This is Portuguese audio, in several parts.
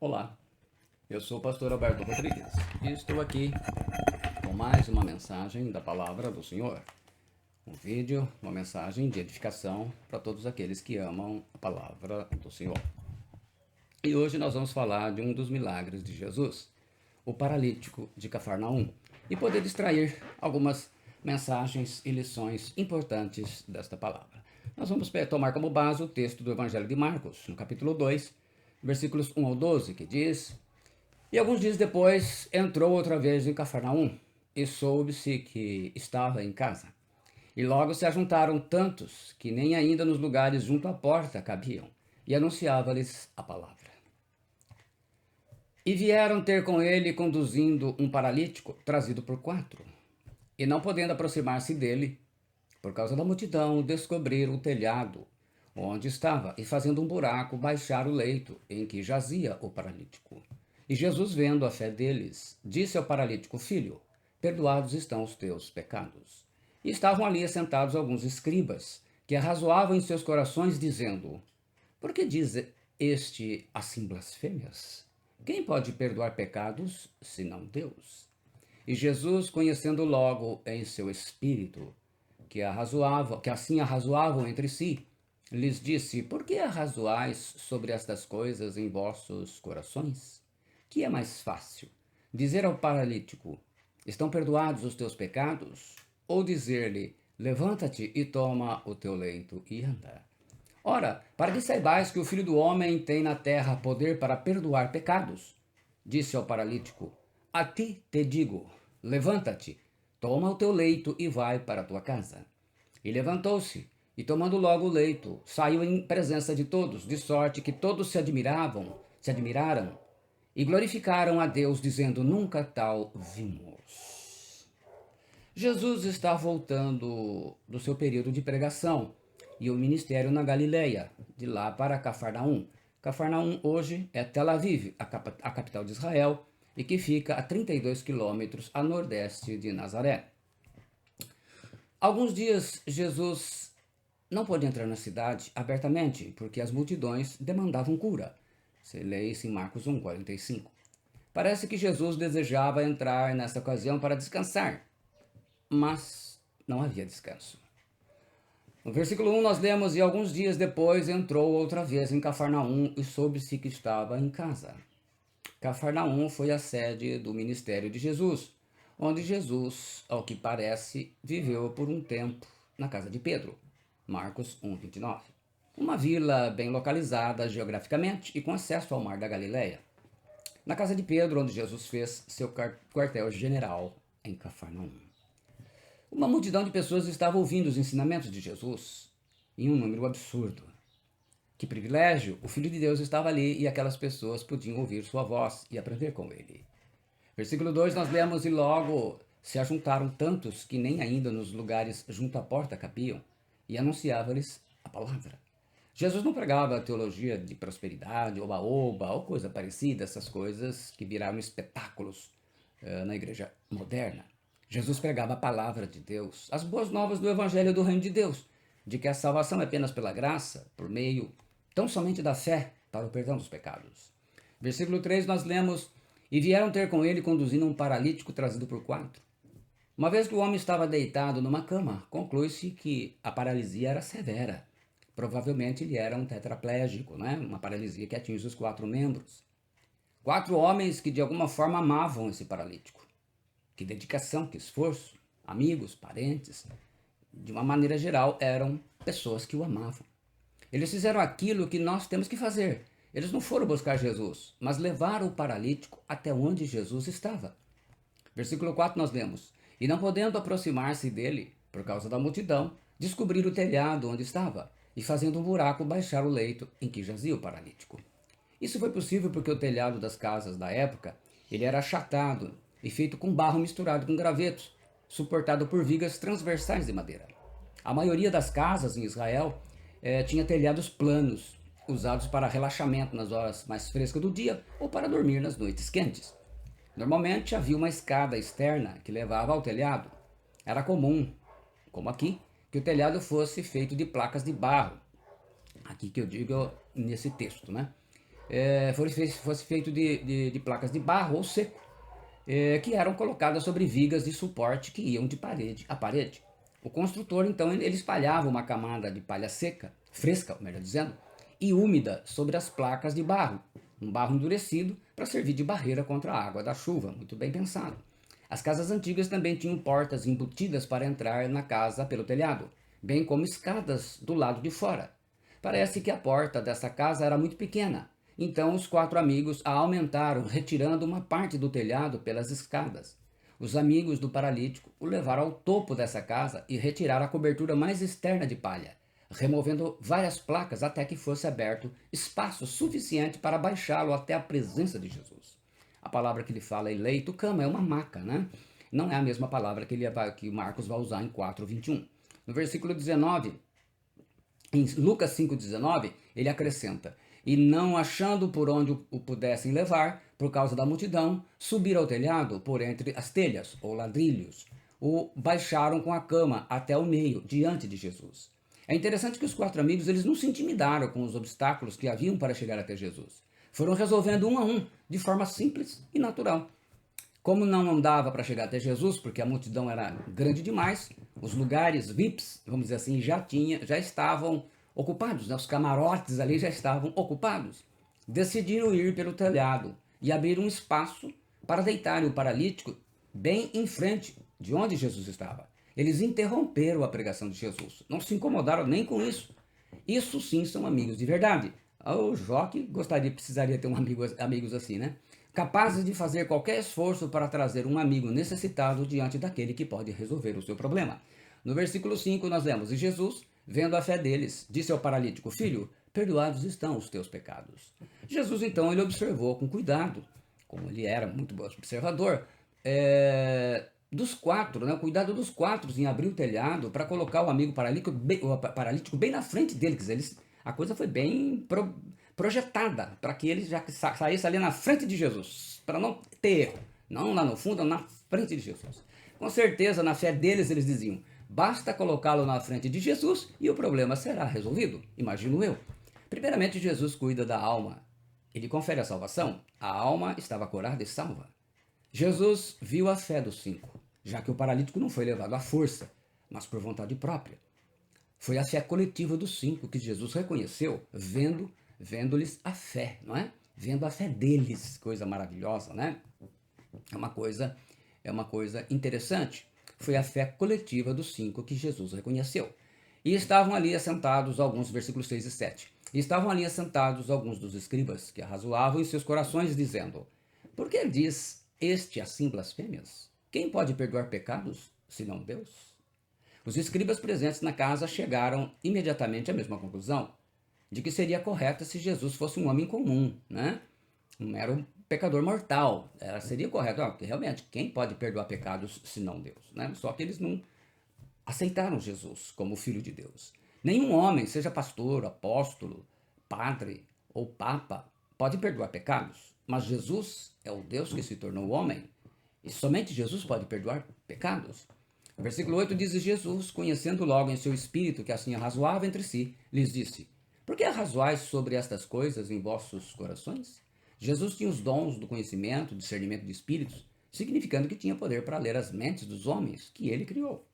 Olá, eu sou o pastor Alberto Rodrigues e estou aqui com mais uma mensagem da Palavra do Senhor. Um vídeo, uma mensagem de edificação para todos aqueles que amam a Palavra do Senhor. E hoje nós vamos falar de um dos milagres de Jesus, o paralítico de Cafarnaum, e poder extrair algumas mensagens e lições importantes desta palavra. Nós vamos tomar como base o texto do Evangelho de Marcos, no capítulo 2, versículos 1 ao 12, que diz: E alguns dias depois entrou outra vez em Cafarnaum, e soube-se que estava em casa. E logo se ajuntaram tantos que nem ainda nos lugares junto à porta cabiam, e anunciava-lhes a palavra. E vieram ter com ele conduzindo um paralítico trazido por 4. E não podendo aproximar-se dele, por causa da multidão, descobriram o telhado onde estava, e fazendo um buraco, baixaram o leito em que jazia o paralítico. E Jesus, vendo a fé deles, disse ao paralítico: Filho, perdoados estão os teus pecados. E estavam ali assentados alguns escribas, que arrazoavam em seus corações, dizendo: Por que diz este assim blasfêmias? Quem pode perdoar pecados, senão Deus? E Jesus, conhecendo logo em seu espírito que assim arrazoavam entre si, lhes disse: Por que arrazoais sobre estas coisas em vossos corações? Que é mais fácil, dizer ao paralítico: Estão perdoados os teus pecados? Ou dizer-lhe: Levanta-te e toma o teu leito e anda? Ora, para que saibais que o Filho do Homem tem na terra poder para perdoar pecados, disse ao paralítico: A ti te digo, levanta-te, toma o teu leito e vai para a tua casa. E levantou-se, e tomando logo o leito, saiu em presença de todos, de sorte que todos se admiraram, e glorificaram a Deus, dizendo: Nunca tal vimos. Jesus está voltando do seu período de pregação e o ministério na Galileia, de lá para Cafarnaum. Cafarnaum hoje é Tel Aviv, a capital de Israel, e que fica a 32 quilômetros a nordeste de Nazaré. Alguns dias Jesus não pôde entrar na cidade abertamente, porque as multidões demandavam cura. Você lê isso em Marcos 1:45. Parece que Jesus desejava entrar nessa ocasião para descansar, mas não havia descanso. No versículo 1 nós lemos: E alguns dias depois entrou outra vez em Cafarnaum e soube-se que estava em casa. Cafarnaum foi a sede do ministério de Jesus, onde Jesus, ao que parece, viveu por um tempo na casa de Pedro. Marcos 1:29. Uma vila bem localizada geograficamente e com acesso ao mar da Galileia. Na casa de Pedro, onde Jesus fez seu quartel-general em Cafarnaum. Uma multidão de pessoas estava ouvindo os ensinamentos de Jesus, em um número absurdo. Que privilégio! O Filho de Deus estava ali e aquelas pessoas podiam ouvir sua voz e aprender com ele. Versículo 2 nós lemos: E logo se ajuntaram tantos que nem ainda nos lugares junto à porta cabiam, e anunciava-lhes a palavra. Jesus não pregava a teologia de prosperidade, oba-oba, ou coisa parecida, essas coisas que viraram espetáculos na igreja moderna. Jesus pregava a palavra de Deus, as boas novas do evangelho do reino de Deus, de que a salvação é apenas pela graça, por meio tão somente da fé para o perdão dos pecados. Versículo 3 nós lemos: E vieram ter com ele conduzindo um paralítico trazido por 4. Uma vez que o homem estava deitado numa cama, conclui-se que a paralisia era severa. Provavelmente ele era um tetraplégico, né? Uma paralisia que atinge os 4 membros. 4 homens que de alguma forma amavam esse paralítico. Que dedicação, que esforço. Amigos, parentes, de uma maneira geral, eram pessoas que o amavam. Eles fizeram aquilo que nós temos que fazer. Eles não foram buscar Jesus, mas levaram o paralítico até onde Jesus estava. Versículo 4 nós lemos: E não podendo aproximar-se dele, por causa da multidão, descobriram o telhado onde estava, e fazendo um buraco, baixaram o leito em que jazia o paralítico. Isso foi possível porque o telhado das casas da época ele era achatado e feito com barro misturado com gravetos, suportado por vigas transversais de madeira. A maioria das casas em Israel tinha telhados planos, usados para relaxamento nas horas mais frescas do dia ou para dormir nas noites quentes. Normalmente havia uma escada externa que levava ao telhado. Era comum, como aqui, que o telhado fosse feito de placas de barro. Aqui que eu digo nesse texto, né? fosse feito de placas de barro ou seco, que eram colocadas sobre vigas de suporte que iam de parede a parede. O construtor, então, ele espalhava uma camada de palha seca, fresca, melhor dizendo, e úmida sobre as placas de barro, um barro endurecido para servir de barreira contra a água da chuva, muito bem pensado. As casas antigas também tinham portas embutidas para entrar na casa pelo telhado, bem como escadas do lado de fora. Parece que a porta dessa casa era muito pequena, então os 4 amigos a aumentaram, retirando uma parte do telhado pelas escadas. Os amigos do paralítico o levaram ao topo dessa casa e retiraram a cobertura mais externa de palha, removendo várias placas até que fosse aberto espaço suficiente para baixá-lo até a presença de Jesus. A palavra que ele fala é leito, cama, é uma maca, né? Não é a mesma palavra que Marcos vai usar em 4:21. No versículo 19, em Lucas 5,19, ele acrescenta: E não achando por onde o pudessem levar, por causa da multidão, subiram ao telhado por entre as telhas, ou ladrilhos. O baixaram com a cama até o meio, diante de Jesus. É interessante que os 4 amigos eles não se intimidaram com os obstáculos que haviam para chegar até Jesus. Foram resolvendo um a um, de forma simples e natural. Como não dava para chegar até Jesus, porque a multidão era grande demais, os lugares VIPs, vamos dizer assim, já estavam ocupados, né? Os camarotes ali já estavam ocupados. Decidiram ir pelo telhado e abrir um espaço para deitarem o paralítico bem em frente de onde Jesus estava. Eles interromperam a pregação de Jesus, não se incomodaram nem com isso. Isso sim são amigos de verdade. O Joque precisaria ter amigos assim, né? Capazes de fazer qualquer esforço para trazer um amigo necessitado diante daquele que pode resolver o seu problema. No versículo 5 nós lemos: E Jesus, vendo a fé deles, disse ao paralítico: Filho, perdoados estão os teus pecados. Jesus então ele observou com cuidado, como ele era muito bom observador, dos 4, né, o cuidado dos 4 em abrir o telhado para colocar o paralítico bem na frente dele. Quer dizer, a coisa foi bem projetada para que ele já saísse ali na frente de Jesus, para não ter erro, não lá no fundo, na frente de Jesus. Com certeza, na fé deles, eles diziam: basta colocá-lo na frente de Jesus e o problema será resolvido, imagino eu. Primeiramente, Jesus cuida da alma. Ele confere a salvação. A alma estava curada e salva. Jesus viu a fé dos 5, já que o paralítico não foi levado à força, mas por vontade própria. Foi a fé coletiva dos 5 que Jesus reconheceu, vendo-lhes a fé, não é? Vendo a fé deles, coisa maravilhosa, né? É uma coisa interessante. Foi a fé coletiva dos 5 que Jesus reconheceu. E estavam ali assentados alguns, versículos 6 e 7. E estavam ali assentados alguns dos escribas que arrazoavam em seus corações, dizendo: Por que diz este assim blasfêmias? Quem pode perdoar pecados, senão Deus? Os escribas presentes na casa chegaram imediatamente à mesma conclusão, de que seria correta se Jesus fosse um homem comum, né? Um mero pecador mortal. Seria correto, porque realmente, quem pode perdoar pecados senão Deus, né? Só que eles não aceitaram Jesus como Filho de Deus. Nenhum homem, seja pastor, apóstolo, padre ou papa, pode perdoar pecados, mas Jesus é o Deus que se tornou homem e somente Jesus pode perdoar pecados. O versículo 8 diz: Jesus, conhecendo logo em seu espírito que assim arrazoava entre si, lhes disse: Por que arrazoais sobre estas coisas em vossos corações? Jesus tinha os dons do conhecimento, discernimento de espíritos, significando que tinha poder para ler as mentes dos homens que ele criou.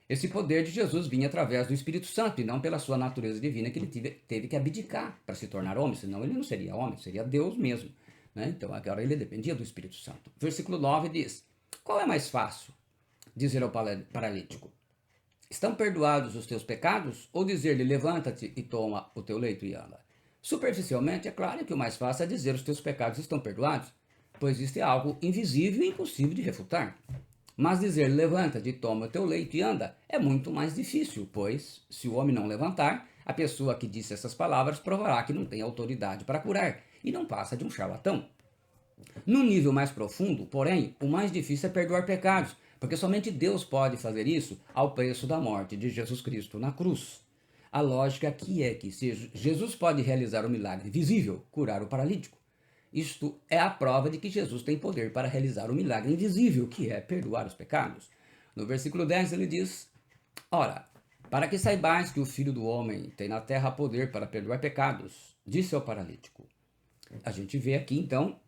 Esse poder de Jesus vinha através do Espírito Santo e não pela sua natureza divina, que ele teve que abdicar para se tornar homem, senão ele não seria homem, seria Deus mesmo, né? Então agora ele dependia do Espírito Santo. Versículo 9 diz: Qual é mais fácil? Dizer ao paralítico: Estão perdoados os teus pecados? Ou dizer-lhe: Levanta-te e toma o teu leito e anda? Superficialmente, é claro que o mais fácil é dizer: Os teus pecados estão perdoados, pois isto é algo invisível e impossível de refutar. Mas dizer: Levanta-te, toma o teu leito e anda, é muito mais difícil, pois, se o homem não levantar, a pessoa que disse essas palavras provará que não tem autoridade para curar e não passa de um charlatão. No nível mais profundo, porém, o mais difícil é perdoar pecados, porque somente Deus pode fazer isso ao preço da morte de Jesus Cristo na cruz. A lógica aqui é que se Jesus pode realizar o milagre visível, curar o paralítico, isto é a prova de que Jesus tem poder para realizar o milagre invisível, que é perdoar os pecados. No versículo 10 ele diz: Ora, para que saibais que o Filho do Homem tem na terra poder para perdoar pecados, disse ao paralítico: A gente vê aqui, então,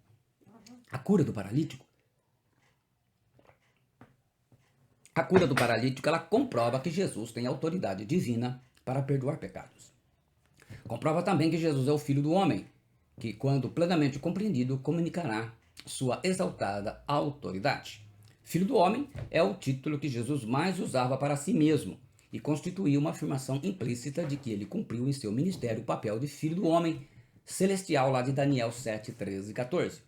a cura do paralítico. A cura do paralítico, ela comprova que Jesus tem autoridade divina para perdoar pecados. Comprova também que Jesus é o Filho do Homem, que, quando plenamente compreendido, comunicará sua exaltada autoridade. Filho do Homem é o título que Jesus mais usava para si mesmo e constituía uma afirmação implícita de que ele cumpriu em seu ministério o papel de Filho do Homem celestial, lá de Daniel 7, 13 e 14.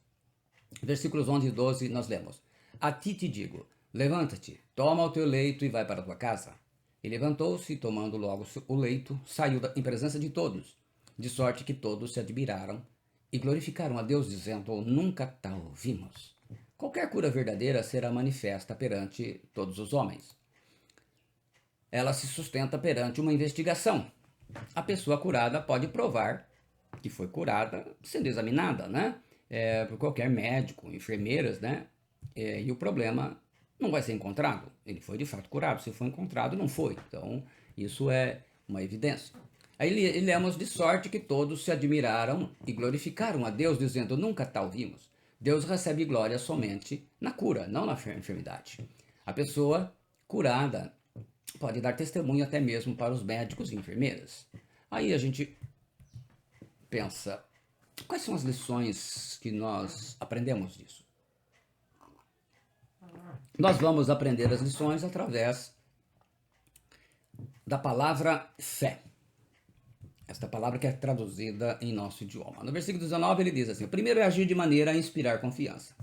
Versículos 11 e 12 nós lemos: A ti te digo, levanta-te, toma o teu leito e vai para a tua casa. E levantou-se, tomando logo o leito, saiu em presença de todos, de sorte que todos se admiraram e glorificaram a Deus, dizendo: Nunca tal vimos. Qualquer cura verdadeira será manifesta perante todos os homens. Ela se sustenta perante uma investigação. A pessoa curada pode provar que foi curada sendo examinada, né? Por qualquer médico, enfermeiras, né? E o problema não vai ser encontrado. Ele foi de fato curado. Se foi encontrado, não foi. Então, isso é uma evidência. Aí lemos: de sorte que todos se admiraram e glorificaram a Deus, dizendo: Nunca tal vimos. Deus recebe glória somente na cura, não na enfermidade. A pessoa curada pode dar testemunho até mesmo para os médicos e enfermeiras. Aí a gente pensa, quais são as lições que nós aprendemos disso? Nós vamos aprender as lições através da palavra fé. Esta palavra que é traduzida em nosso idioma. No versículo 19 ele diz assim: o primeiro é agir de maneira a inspirar confiança.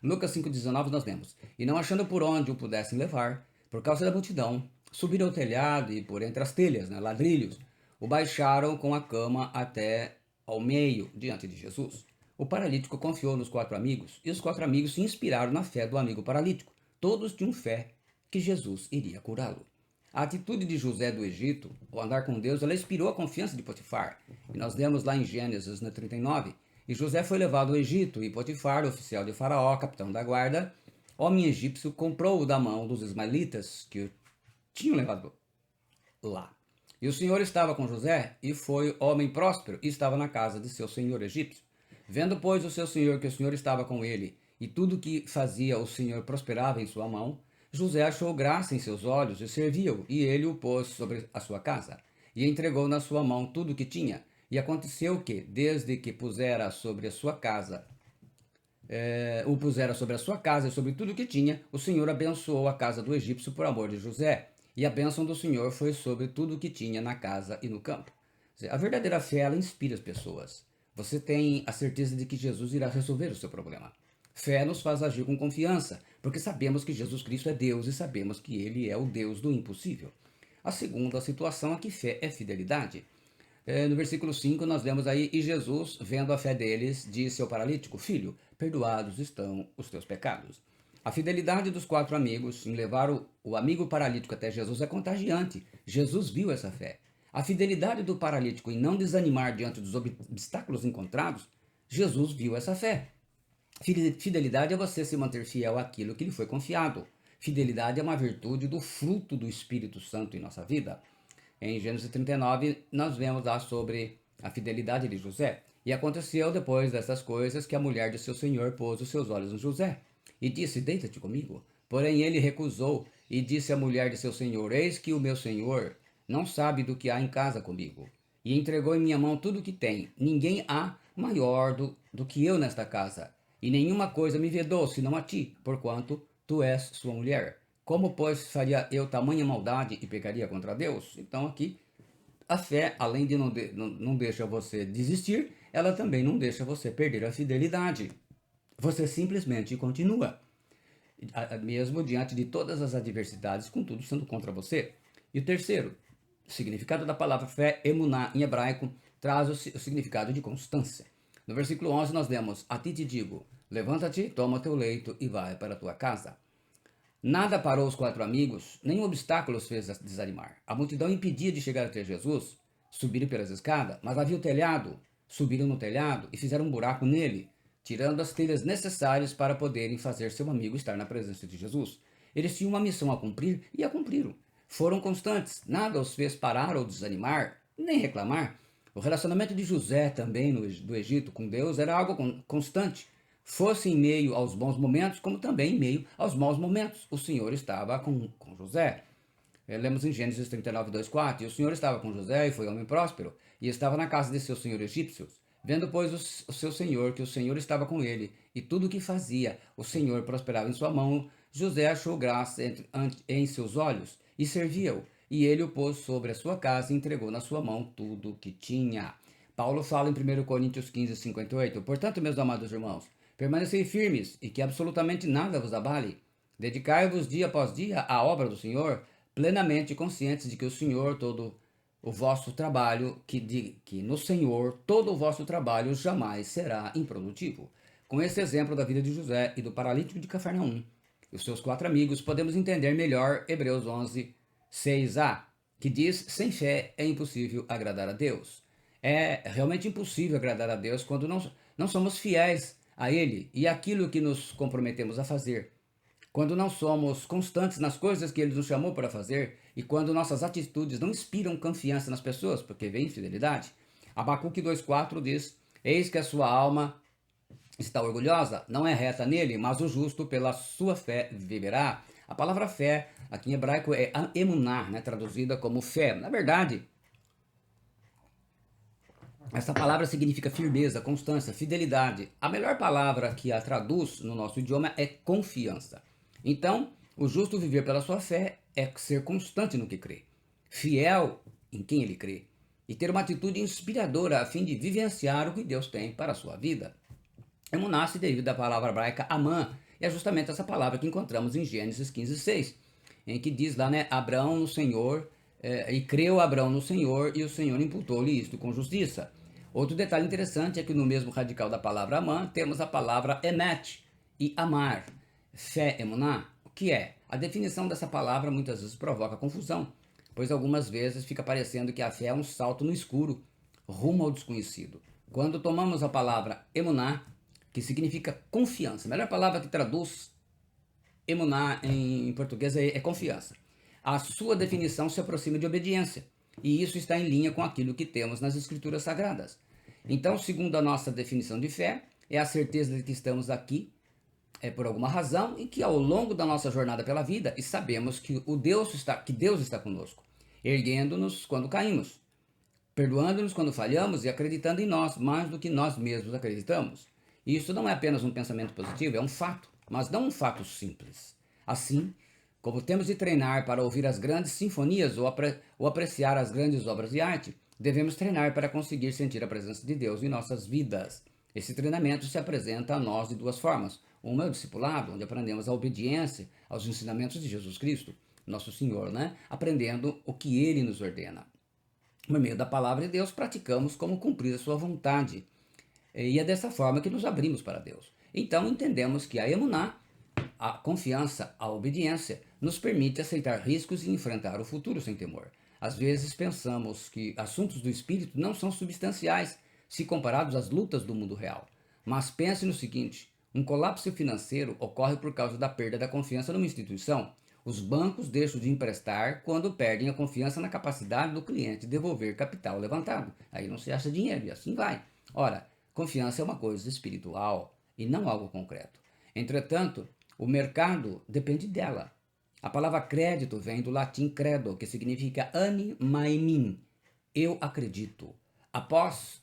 Lucas 5,19 nós lemos: E não achando por onde o pudessem levar, por causa da multidão, subiram ao telhado e por entre as telhas, né, ladrilhos, o baixaram com a cama até ao meio, diante de Jesus. O paralítico confiou nos 4 amigos, e os 4 amigos se inspiraram na fé do amigo paralítico. Todos tinham fé que Jesus iria curá-lo. A atitude de José do Egito, o andar com Deus, ela inspirou a confiança de Potifar. E nós lemos lá em Gênesis, no 39, e José foi levado ao Egito, e Potifar, oficial de Faraó, capitão da guarda, homem egípcio, comprou-o da mão dos ismaelitas que o tinham levado lá. E o Senhor estava com José, e foi homem próspero, e estava na casa de seu senhor egípcio. Vendo, pois, o seu senhor que o Senhor estava com ele, e tudo que fazia o Senhor prosperava em sua mão, José achou graça em seus olhos e serviu-o, e ele o pôs sobre a sua casa, e entregou na sua mão tudo o que tinha. E aconteceu que, desde que pusera sobre a sua casa, o pusera sobre a sua casa e sobre tudo o que tinha, o Senhor abençoou a casa do egípcio por amor de José, e a bênção do Senhor foi sobre tudo o que tinha na casa e no campo. A verdadeira fé, ela inspira as pessoas. Você tem a certeza de que Jesus irá resolver o seu problema. Fé nos faz agir com confiança, porque sabemos que Jesus Cristo é Deus e sabemos que Ele é o Deus do impossível. A segunda situação é que fé é fidelidade. No versículo 5 nós lemos aí: E Jesus, vendo a fé deles, disse ao paralítico: Filho, perdoados estão os teus pecados. A fidelidade dos 4 amigos em levar o amigo paralítico até Jesus é contagiante. Jesus viu essa fé. A fidelidade do paralítico em não desanimar diante dos obstáculos encontrados, Jesus viu essa fé. Fidelidade é você se manter fiel àquilo que lhe foi confiado. Fidelidade é uma virtude do fruto do Espírito Santo em nossa vida. Em Gênesis 39, nós vemos lá sobre a fidelidade de José. E aconteceu depois dessas coisas que a mulher de seu senhor pôs os seus olhos em José e disse: Deita-te comigo. Porém ele recusou e disse à mulher de seu senhor: Eis que o meu senhor não sabe do que há em casa comigo. E entregou em minha mão tudo o que tem. Ninguém há maior do que eu nesta casa. E nenhuma coisa me vedou, senão a ti, porquanto tu és sua mulher. Como, pois, faria eu tamanha maldade e pecaria contra Deus? Então aqui, a fé, além de não deixa você desistir, ela também não deixa você perder a fidelidade. Você simplesmente continua, mesmo diante de todas as adversidades, contudo sendo contra você. E o terceiro, o significado da palavra fé, emuná, em hebraico, traz o significado de constância. No versículo 11 nós lemos: A ti te digo, levanta-te, toma teu leito e vai para a tua casa. Nada parou os 4 amigos, nenhum obstáculo os fez desanimar. A multidão impedia de chegar até Jesus, subiram pelas escadas, mas havia o telhado. Subiram no telhado e fizeram um buraco nele, tirando as telhas necessárias para poderem fazer seu amigo estar na presença de Jesus. Eles tinham uma missão a cumprir e a cumpriram. Foram constantes, nada os fez parar ou desanimar, nem reclamar. O relacionamento de José também do Egito com Deus era algo constante. Fosse em meio aos bons momentos, como também em meio aos maus momentos. O Senhor estava com José. Lemos em Gênesis 39, 2, 4. E o Senhor estava com José e foi homem próspero, e estava na casa de seu senhor egípcios. Vendo, pois, o seu senhor que o Senhor estava com ele, e tudo o que fazia, o Senhor prosperava em sua mão, José achou graça em seus olhos, e servia-o. E ele o pôs sobre a sua casa e entregou na sua mão tudo o que tinha. Paulo fala em 1 Coríntios 15, 58. Portanto, meus amados irmãos, permanecei firmes, e que absolutamente nada vos abale. Dedicai-vos dia após dia à obra do Senhor, plenamente conscientes de que o Senhor todo o vosso trabalho, que no Senhor todo o vosso trabalho jamais será improdutivo. Com esse exemplo da vida de José e do paralítico de Cafarnaum e os seus 4 amigos, podemos entender melhor Hebreus 11, 6a, que diz: sem fé é impossível agradar a Deus. É realmente impossível agradar a Deus quando não somos fiéis a Ele e àquilo que nos comprometemos a fazer. Quando não somos constantes nas coisas que Ele nos chamou para fazer e quando nossas atitudes não inspiram confiança nas pessoas, porque vem infidelidade. Abacuque 2,4 diz: eis que a sua alma está orgulhosa, não é reta nele, mas o justo pela sua fé viverá. A palavra fé, aqui em hebraico, é emuná, né, traduzida como fé. Na verdade, essa palavra significa firmeza, constância, fidelidade. A melhor palavra que a traduz no nosso idioma é confiança. Então, o justo viver pela sua fé é ser constante no que crê, fiel em quem ele crê e ter uma atitude inspiradora a fim de vivenciar o que Deus tem para a sua vida. Emuná se deriva da palavra hebraica amã, e é justamente essa palavra que encontramos em Gênesis 15:6, em que diz lá, né, Abraão no Senhor, e creu Abraão no Senhor, e o Senhor imputou-lhe isto com justiça. Outro detalhe interessante é que no mesmo radical da palavra amã, temos a palavra emet e amar, fé emuná. O que é? A definição dessa palavra muitas vezes provoca confusão, pois algumas vezes fica parecendo que a fé é um salto no escuro, rumo ao desconhecido. Quando tomamos a palavra emuná, que significa confiança, a melhor palavra que traduz emuná em português é confiança. A sua definição se aproxima de obediência, e isso está em linha com aquilo que temos nas Escrituras Sagradas. Então, segundo a nossa definição de fé, é a certeza de que estamos aqui por alguma razão e que ao longo da nossa jornada pela vida e sabemos que Deus está conosco, erguendo-nos quando caímos, perdoando-nos quando falhamos e acreditando em nós mais do que nós mesmos acreditamos. E isso não é apenas um pensamento positivo, é um fato, mas não um fato simples. Assim, como temos de treinar para ouvir as grandes sinfonias ou apreciar as grandes obras de arte, devemos treinar para conseguir sentir a presença de Deus em nossas vidas. Esse treinamento se apresenta a nós de 2 formas. Uma é o discipulado, onde aprendemos a obediência aos ensinamentos de Jesus Cristo, nosso Senhor, né? Aprendendo o que Ele nos ordena. Por meio da palavra de Deus, praticamos como cumprir a sua vontade. E é dessa forma que nos abrimos para Deus. Então entendemos que a emuná, a confiança, a obediência, nos permite aceitar riscos e enfrentar o futuro sem temor. Às vezes pensamos que assuntos do espírito não são substanciais se comparados às lutas do mundo real. Mas pense no seguinte: um colapso financeiro ocorre por causa da perda da confiança numa instituição. Os bancos deixam de emprestar quando perdem a confiança na capacidade do cliente de devolver capital levantado. Aí não se acha dinheiro e assim vai. Ora, confiança é uma coisa espiritual e não algo concreto. Entretanto, o mercado depende dela. A palavra crédito vem do latim credo, que significa animaemin, eu acredito. Após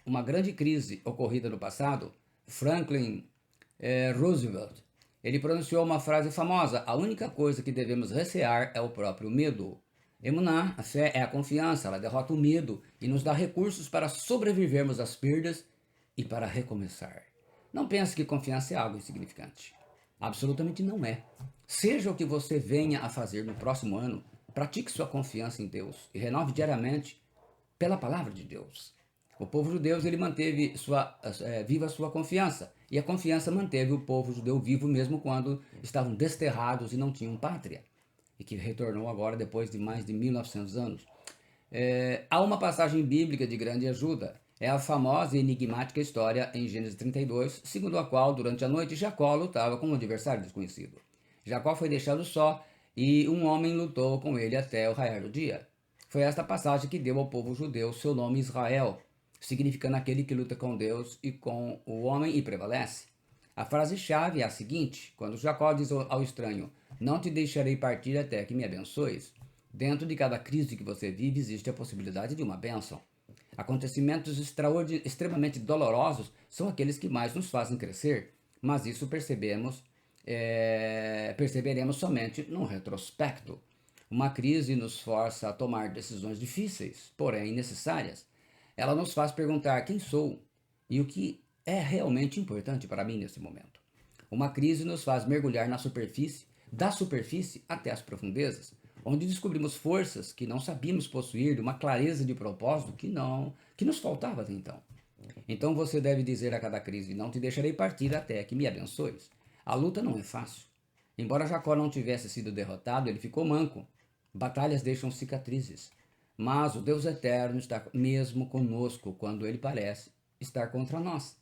uma grande crise ocorrida no passado, Franklin Roosevelt, ele pronunciou uma frase famosa: a única coisa que devemos recear é o próprio medo. Emuná, a fé é a confiança, ela derrota o medo e nos dá recursos para sobrevivermos às perdas e para recomeçar. Não pense que confiança é algo insignificante. Absolutamente não é. Seja o que você venha a fazer no próximo ano, pratique sua confiança em Deus e renove diariamente pela palavra de Deus. O povo judeu ele manteve viva a sua confiança, e a confiança manteve o povo judeu vivo mesmo quando estavam desterrados e não tinham pátria, e que retornou agora depois de mais de 1900 anos. Há uma passagem bíblica de grande ajuda. É a famosa e enigmática história em Gênesis 32, segundo a qual, durante a noite, Jacó lutava com um adversário desconhecido. Jacó foi deixado só e um homem lutou com ele até o raiar do dia. Foi esta passagem que deu ao povo judeu seu nome Israel, significando aquele que luta com Deus e com o homem e prevalece. A frase-chave é a seguinte: quando Jacó diz ao estranho, não te deixarei partir até que me abençoes, dentro de cada crise que você vive existe a possibilidade de uma bênção. Acontecimentos extremamente dolorosos são aqueles que mais nos fazem crescer, mas isso perceberemos somente no retrospecto. Uma crise nos força a tomar decisões difíceis, porém necessárias. Ela nos faz perguntar quem sou e o que é realmente importante para mim nesse momento. Uma crise nos faz mergulhar na superfície, da superfície até as profundezas, onde descobrimos forças que não sabíamos possuir, uma clareza de propósito que nos faltava até então. Então você deve dizer a cada crise: não te deixarei partir até que me abençoes. A luta não é fácil. Embora Jacó não tivesse sido derrotado, ele ficou manco. Batalhas deixam cicatrizes. Mas o Deus eterno está mesmo conosco quando ele parece estar contra nós.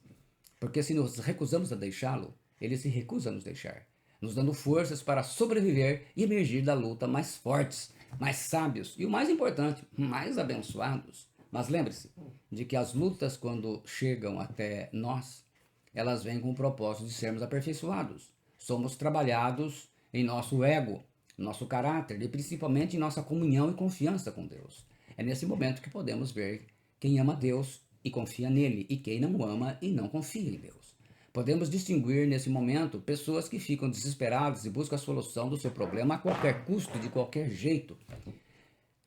Porque se nos recusamos a deixá-lo, ele se recusa a nos deixar, nos dando forças para sobreviver e emergir da luta mais fortes, mais sábios e, o mais importante, mais abençoados. Mas lembre-se de que as lutas, quando chegam até nós, elas vêm com o propósito de sermos aperfeiçoados. Somos trabalhados em nosso ego, nosso caráter e principalmente em nossa comunhão e confiança com Deus. É nesse momento que podemos ver quem ama Deus e confia nele e quem não ama e não confia em Deus. Podemos distinguir nesse momento pessoas que ficam desesperadas e buscam a solução do seu problema a qualquer custo, de qualquer jeito.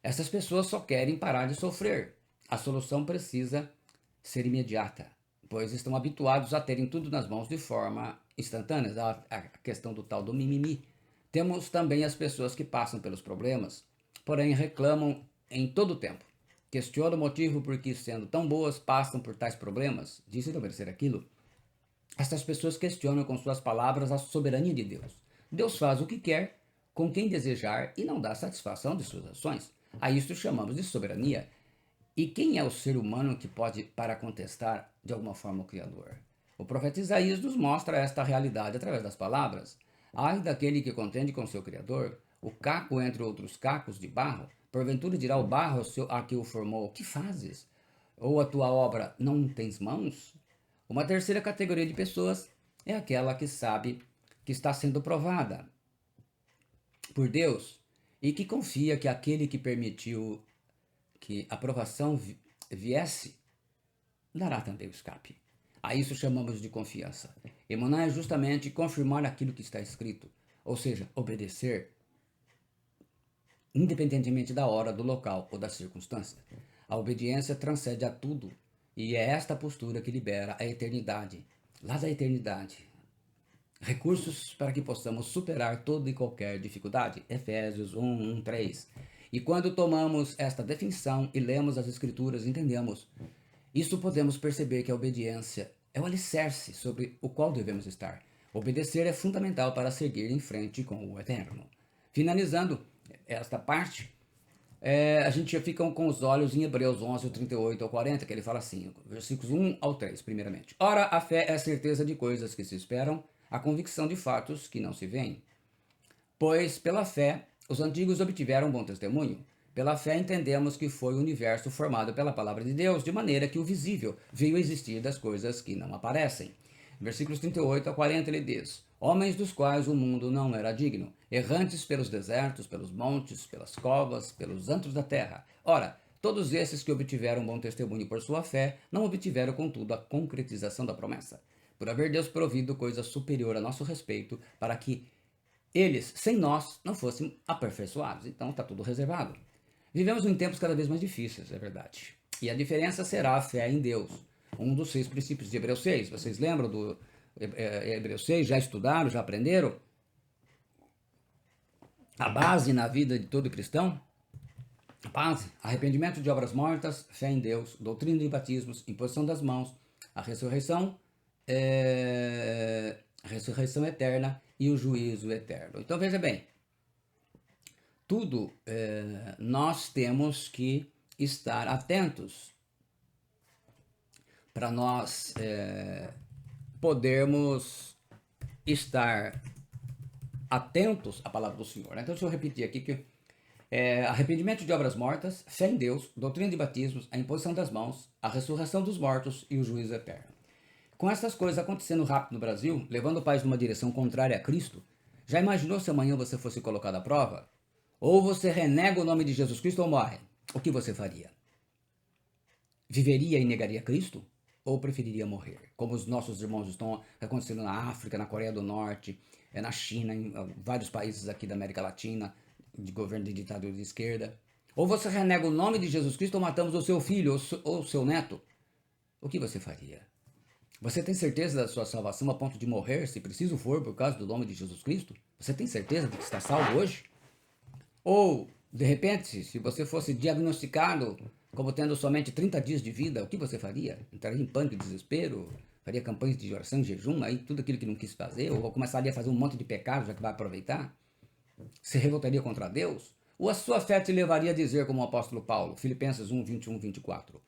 Essas pessoas só querem parar de sofrer. A solução precisa ser imediata, pois estão habituados a terem tudo nas mãos de forma instantânea, a questão do tal do mimimi. Temos também as pessoas que passam pelos problemas, porém reclamam em todo o tempo. Questionam o motivo por que, sendo tão boas, passam por tais problemas, dizem não merecer aquilo. Essas pessoas questionam com suas palavras a soberania de Deus. Deus faz o que quer, com quem desejar e não dá satisfação de suas ações. A isso chamamos de soberania. E quem é o ser humano que pode para contestar de alguma forma o Criador? O profeta Isaías nos mostra esta realidade através das palavras. Ai daquele que contende com seu Criador, o caco entre outros cacos de barro, porventura dirá o barro a que o formou, que fazes? Ou a tua obra não tens mãos? Uma terceira categoria de pessoas é aquela que sabe que está sendo provada por Deus e que confia que aquele que permitiu que a provação viesse, dará também o escape. A isso chamamos de confiança. Emanar é justamente confirmar aquilo que está escrito, ou seja, obedecer, independentemente da hora, do local ou da circunstância. A obediência transcende a tudo, e é esta postura que libera a eternidade, lá da eternidade, recursos para que possamos superar toda e qualquer dificuldade. Efésios 1:3. E quando tomamos esta definição e lemos as Escrituras, entendemos. Isso podemos perceber que a obediência é o alicerce sobre o qual devemos estar. Obedecer é fundamental para seguir em frente com o Eterno. Finalizando esta parte, a gente fica com os olhos em Hebreus 11:38-40, que ele fala assim, versículos 1-3, primeiramente. Ora, a fé é a certeza de coisas que se esperam, a convicção de fatos que não se veem. Pois, pela fé, os antigos obtiveram bom testemunho. Pela fé entendemos que foi o universo formado pela palavra de Deus, de maneira que o visível veio a existir das coisas que não aparecem. Versículos 38-40 ele diz: homens dos quais o mundo não era digno, errantes pelos desertos, pelos montes, pelas covas, pelos antros da terra. Ora, todos esses que obtiveram bom testemunho por sua fé, não obtiveram, contudo, a concretização da promessa, por haver Deus provido coisa superior a nosso respeito, para que eles, sem nós, não fossem aperfeiçoados. Então está tudo reservado. Vivemos em tempos cada vez mais difíceis, é verdade. E a diferença será a fé em Deus. Um dos 6 princípios de Hebreus 6. Vocês lembram do Hebreus 6? Já estudaram, já aprenderam? A base na vida de todo cristão? A base, arrependimento de obras mortas, fé em Deus, doutrina de batismos, imposição das mãos, a ressurreição eterna e o juízo eterno. Então veja bem, tudo nós temos que estar atentos para nós podermos estar atentos à palavra do Senhor. Então deixa eu repetir aqui que Arrependimento de obras mortas, fé em Deus, doutrina de batismos, a imposição das mãos, a ressurreição dos mortos e o juízo eterno. Com essas coisas acontecendo rápido no Brasil, levando o país numa direção contrária a Cristo, já imaginou se amanhã você fosse colocado à prova? Ou você renega o nome de Jesus Cristo ou morre? O que você faria? Viveria e negaria Cristo? Ou preferiria morrer? Como os nossos irmãos estão acontecendo na África, na Coreia do Norte, na China, em vários países aqui da América Latina, de governo de ditadura de esquerda. Ou você renega o nome de Jesus Cristo ou matamos o seu filho ou o seu neto? O que você faria? Você tem certeza da sua salvação a ponto de morrer, se preciso for, por causa do nome de Jesus Cristo? Você tem certeza de que está salvo hoje? Ou, de repente, se você fosse diagnosticado como tendo somente 30 dias de vida, o que você faria? Entraria em pânico e desespero? Faria campanhas de oração e jejum, aí tudo aquilo que não quis fazer? Ou começaria a fazer um monte de pecado, já que vai aproveitar? Se revoltaria contra Deus? Ou a sua fé te levaria a dizer, como o apóstolo Paulo, Filipenses 1, 21, 24,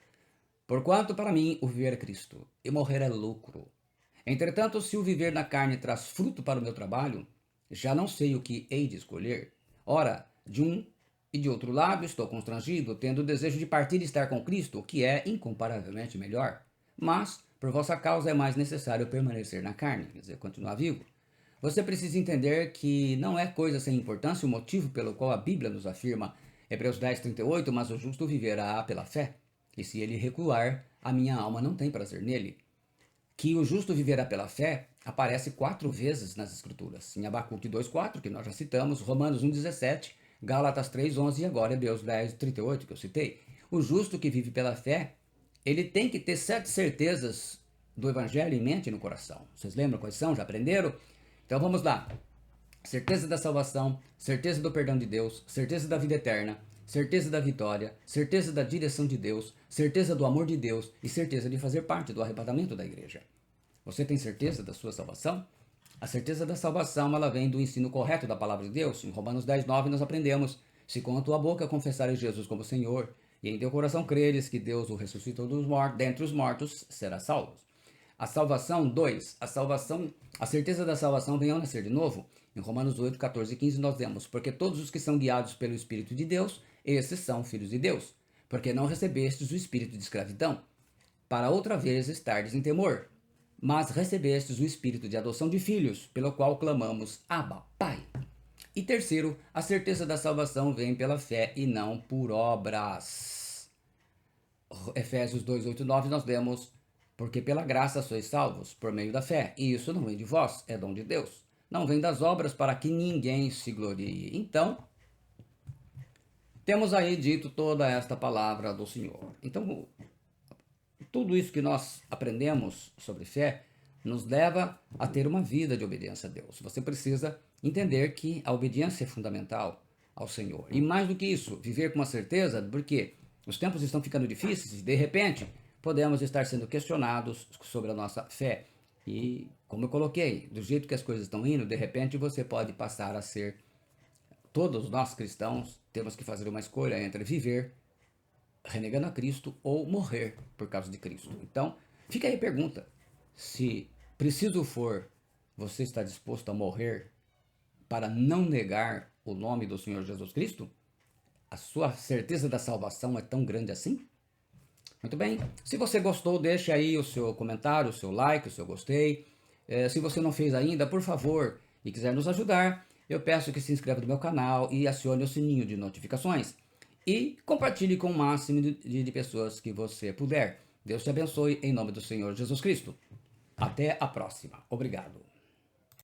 porquanto para mim o viver é Cristo, e morrer é lucro. Entretanto, se o viver na carne traz fruto para o meu trabalho, já não sei o que hei de escolher. Ora, de um e de outro lado estou constrangido, tendo o desejo de partir e estar com Cristo, o que é incomparavelmente melhor. Mas, por vossa causa, é mais necessário permanecer na carne, quer dizer, continuar vivo. Você precisa entender que não é coisa sem importância o motivo pelo qual a Bíblia nos afirma, Hebreus 10, 38, mas o justo viverá pela fé, e se ele recuar, a minha alma não tem prazer nele. Que o justo viverá pela fé aparece 4 vezes nas Escrituras. Em Abacuque 2,4, que nós já citamos, Romanos 1,17, Gálatas 3,11 e agora Hebreus 10, 38, que eu citei. O justo que vive pela fé, ele tem que ter 7 certezas do Evangelho em mente e no coração. Vocês lembram quais são? Já aprenderam? Então vamos lá. Certeza da salvação, certeza do perdão de Deus, certeza da vida eterna, certeza da vitória, certeza da direção de Deus, certeza do amor de Deus e certeza de fazer parte do arrebatamento da igreja. Você tem certeza da sua salvação? A certeza da salvação, ela vem do ensino correto da palavra de Deus. Em Romanos 10, 9 nós aprendemos, se com a tua boca confessares Jesus como Senhor e em teu coração creres que Deus o ressuscitou dentre os mortos, serás salvo. A salvação, 2. A certeza da salvação vem ao nascer de novo. Em Romanos 8, 14 e 15 nós vemos, porque todos os que são guiados pelo Espírito de Deus, esses são filhos de Deus. Porque não recebestes o espírito de escravidão, para outra vez estardes em temor, mas recebestes o espírito de adoção de filhos, pelo qual clamamos, Abba, Pai. E terceiro, a certeza da salvação vem pela fé e não por obras. Efésios 2, 8 e 9 nós vemos, porque pela graça sois salvos, por meio da fé, e isso não vem de vós, é dom de Deus. Não vem das obras para que ninguém se glorie. Então, temos aí dito toda esta palavra do Senhor. Então, tudo isso que nós aprendemos sobre fé nos leva a ter uma vida de obediência a Deus. Você precisa entender que a obediência é fundamental ao Senhor. E mais do que isso, viver com uma certeza, porque os tempos estão ficando difíceis e, de repente, podemos estar sendo questionados sobre a nossa fé. E, como eu coloquei, do jeito que as coisas estão indo, de repente você pode passar a ser... Todos nós cristãos temos que fazer uma escolha entre viver renegando a Cristo ou morrer por causa de Cristo. Então, fica aí a pergunta. Se preciso for, você está disposto a morrer para não negar o nome do Senhor Jesus Cristo? A sua certeza da salvação é tão grande assim? Muito bem. Se você gostou, deixe aí o seu comentário, o seu like, o seu gostei. Se você não fez ainda, por favor, e quiser nos ajudar, eu peço que se inscreva no meu canal e acione o sininho de notificações. E compartilhe com o máximo de pessoas que você puder. Deus te abençoe em nome do Senhor Jesus Cristo. Até a próxima. Obrigado.